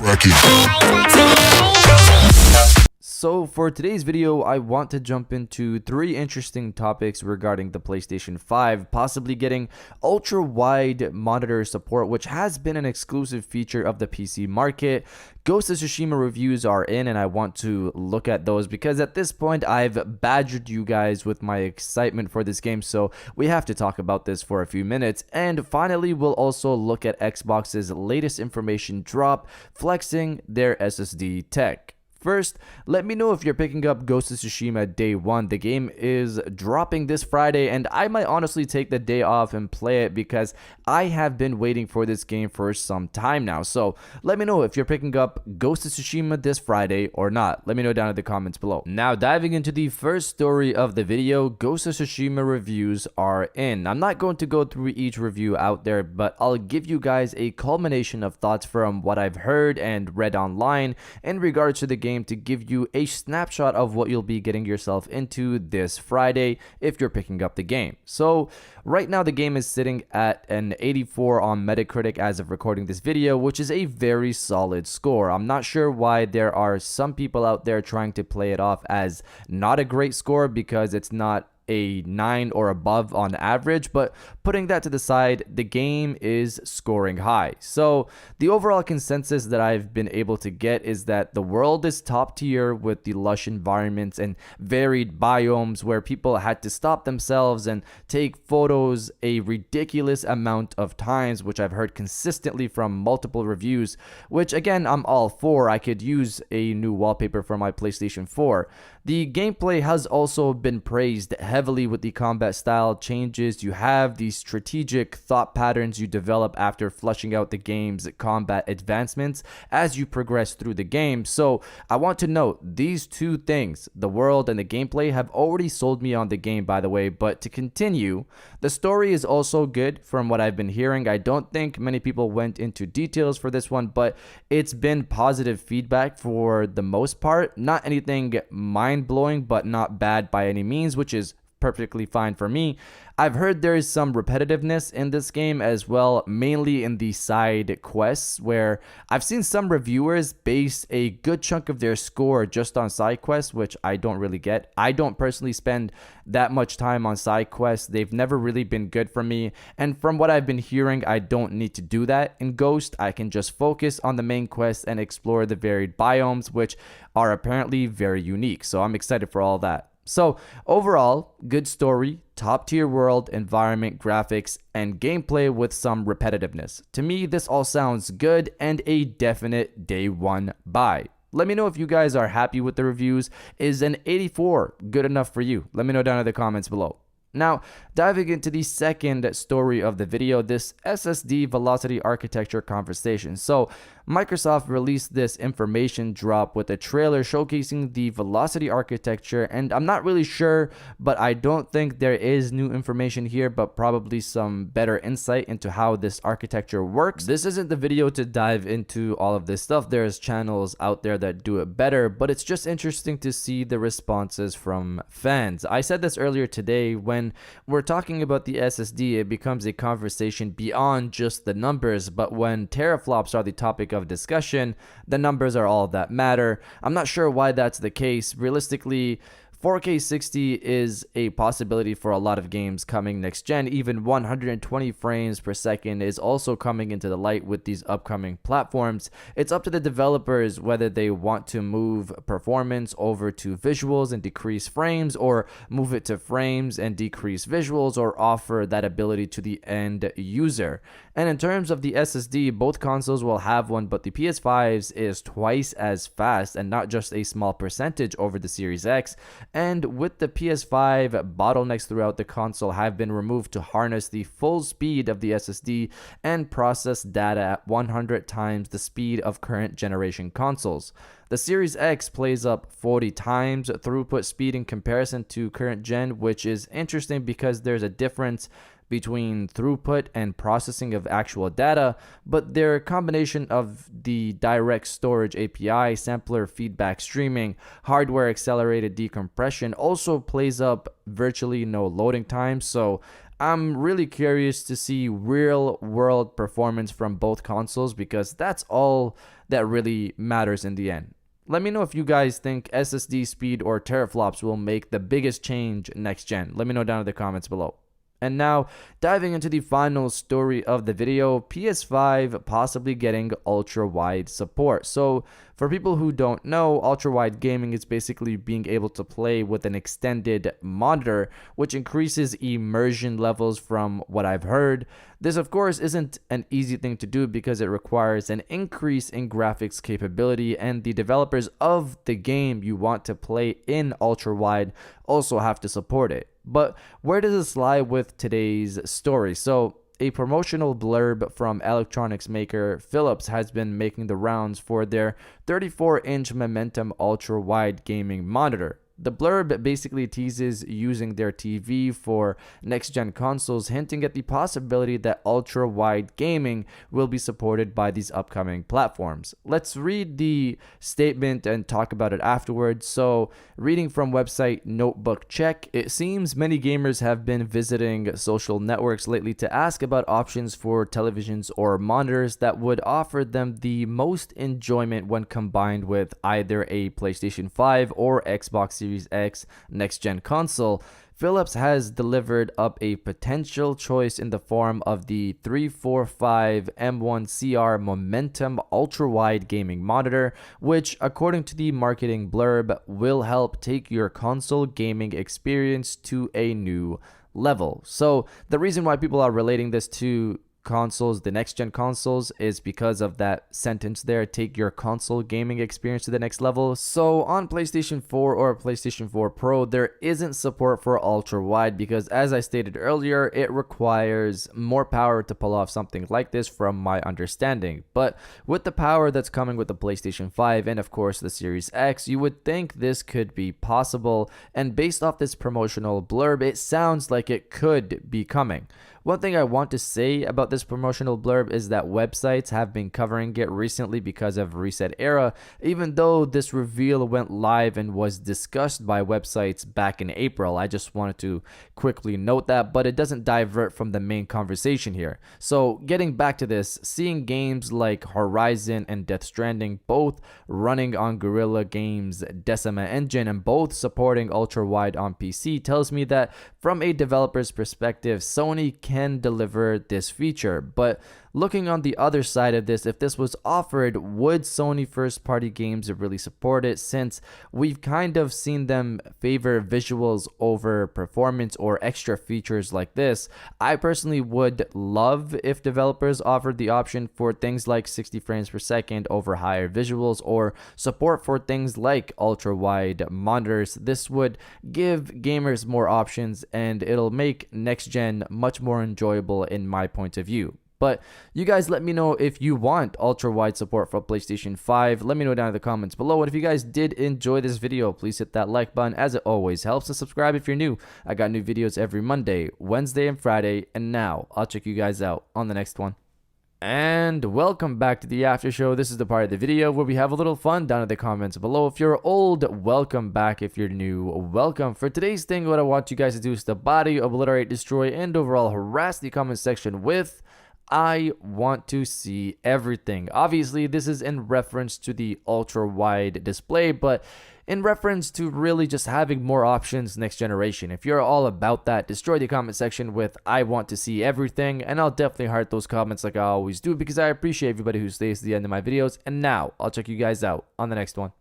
cracking. So for today's video, I want to jump into 3 interesting topics regarding the PlayStation 5, possibly getting ultra-wide monitor support, which has been an exclusive feature of the PC market. Ghost of Tsushima reviews are in, and I want to look at those because at this point, I've badgered you guys with my excitement for this game, so we have to talk about this for a few minutes. And finally, we'll also look at Xbox's latest information drop, flexing their SSD tech. First, let me know if you're picking up Ghost of Tsushima Day 1. The game is dropping this Friday, and I might honestly take the day off and play it because I have been waiting for this game for some time now. So let me know if you're picking up Ghost of Tsushima this Friday or not. Let me know down in the comments below. Now, diving into the first story of the video, Ghost of Tsushima reviews are in. I'm not going to go through each review out there, but I'll give you guys a culmination of thoughts from what I've heard and read online in regards to the game, to give you a snapshot of what you'll be getting yourself into this Friday if you're picking up the game. So right now the game is sitting at an 84 on Metacritic as of recording this video, which is a very solid score. I'm not sure why there are some people out there trying to play it off as not a great score because it's not a 9 or above on average, but putting that to the side, the game is scoring high. So the overall consensus that I've been able to get is that the world is top tier with the lush environments and varied biomes where people had to stop themselves and take photos a ridiculous amount of times, which I've heard consistently from multiple reviews, which again, I'm all for. I could use a new wallpaper for my PlayStation 4. The gameplay has also been praised heavily with the combat style changes. You have the strategic thought patterns you develop after fleshing out the game's combat advancements as you progress through the game. So I want to note these two things, the world and the gameplay, have already sold me on the game, by the way. But to continue, the story is also good from what I've been hearing. I don't think many people went into details for this one, but it's been positive feedback for the most part. Not anything mind-blowing, but not bad by any means, which is perfectly fine for me. I've heard there is some repetitiveness in this game as well, mainly in the side quests, where I've seen some reviewers base a good chunk of their score just on side quests, which I don't really get. I don't personally spend that much time on side quests. They've never really been good for me, and from what I've been hearing, I don't need to do that in Ghost. I can just focus on the main quest and explore the varied biomes, which are apparently very unique. So I'm excited for all that. So overall, good story, top tier world, environment, graphics, and gameplay with some repetitiveness. To me, this all sounds good and a definite day 1 buy. Let me know if you guys are happy with the reviews. Is an 84 good enough for you? Let me know down in the comments below. Now, diving into the second story of the video, this SSD velocity architecture conversation. So, Microsoft released this information drop with a trailer showcasing the velocity architecture, and I'm not really sure, but I don't think there is new information here, but probably some better insight into how this architecture works. This isn't the video to dive into all of this stuff. There's channels out there that do it better, but it's just interesting to see the responses from fans. I said this earlier today, when we're talking about the SSD, it becomes a conversation beyond just the numbers, but when teraflops are the topic of discussion, the numbers are all that matter. I'm not sure why that's the case. Realistically, 4K 60 is a possibility for a lot of games coming next gen. Even 120 frames per second is also coming into the light with these upcoming platforms. It's up to the developers whether they want to move performance over to visuals and decrease frames, or move it to frames and decrease visuals, or offer that ability to the end user. And in terms of the SSD, both consoles will have one, but the PS5's is twice as fast and not just a small percentage over the Series X. And with the PS5, bottlenecks throughout the console have been removed to harness the full speed of the SSD and process data at 100 times the speed of current generation consoles. The Series X plays up 40 times throughput speed in comparison to current gen, which is interesting because there's a difference between throughput and processing of actual data, but their combination of the direct storage API, sampler feedback streaming, hardware accelerated decompression also plays up virtually no loading time. So I'm really curious to see real world performance from both consoles because that's all that really matters in the end. Let me know if you guys think SSD speed or teraflops will make the biggest change next gen. Let me know down in the comments below. And now, diving into the final story of the video, PS5 possibly getting ultra-wide support. So, for people who don't know, ultra-wide gaming is basically being able to play with an extended monitor, which increases immersion levels from what I've heard. This, of course, isn't an easy thing to do because it requires an increase in graphics capability, and the developers of the game you want to play in ultra-wide also have to support it. But where does this lie with today's story? So, a promotional blurb from electronics maker Philips has been making the rounds for their 34-inch Momentum ultra-wide gaming monitor. The blurb basically teases using their TV for next-gen consoles, hinting at the possibility that ultra-wide gaming will be supported by these upcoming platforms. Let's read the statement and talk about it afterwards. So, reading from website Notebook Check, it seems many gamers have been visiting social networks lately to ask about options for televisions or monitors that would offer them the most enjoyment when combined with either a PlayStation 5 or Xbox Series X next-gen console. Philips has delivered up a potential choice in the form of the 345 M1CR Momentum ultra-wide gaming monitor, which, according to the marketing blurb, will help take your console gaming experience to a new level. So the reason why people are relating this to consoles, the next gen consoles, is because of that sentence there, take your console gaming experience to the next level. So on PlayStation 4 or PlayStation 4 Pro, there isn't support for ultra wide because, as I stated earlier, it requires more power to pull off something like this from my understanding. But with the power that's coming with the PlayStation 5 and of course the Series X, you would think this could be possible, and based off this promotional blurb, it sounds like it could be coming. One thing I want to say about this promotional blurb is that websites have been covering it recently because of Reset Era, even though this reveal went live and was discussed by websites back in April. I just wanted to quickly note that, but it doesn't divert from the main conversation here. So getting back to this, seeing games like Horizon and Death Stranding both running on Guerrilla Games' Decima engine and both supporting ultra-wide on PC tells me that from a developer's perspective, Sony can deliver this feature. But looking on the other side of this, if this was offered, would Sony first-party games really support it, since we've kind of seen them favor visuals over performance or extra features like this? I personally would love if developers offered the option for things like 60 frames per second over higher visuals or support for things like ultra-wide monitors. This would give gamers more options and it'll make next-gen much more enjoyable in my point of view. But you guys let me know if you want ultra-wide support for PlayStation 5. Let me know down in the comments below. And if you guys did enjoy this video, please hit that like button, as it always helps. And subscribe if you're new. I got new videos every Monday, Wednesday, and Friday. And now, I'll check you guys out on the next one. And welcome back to the after show. This is the part of the video where we have a little fun down in the comments below. If you're old, welcome back. If you're new, welcome. For today's thing, what I want you guys to do is to body, obliterate, destroy, and overall harass the comment section with I want to see everything. Obviously, this is in reference to the ultra-wide display, but in reference to really just having more options next generation. If you're all about that, destroy the comment section with I want to see everything, and I'll definitely heart those comments like I always do because I appreciate everybody who stays to the end of my videos. And now, I'll check you guys out on the next one.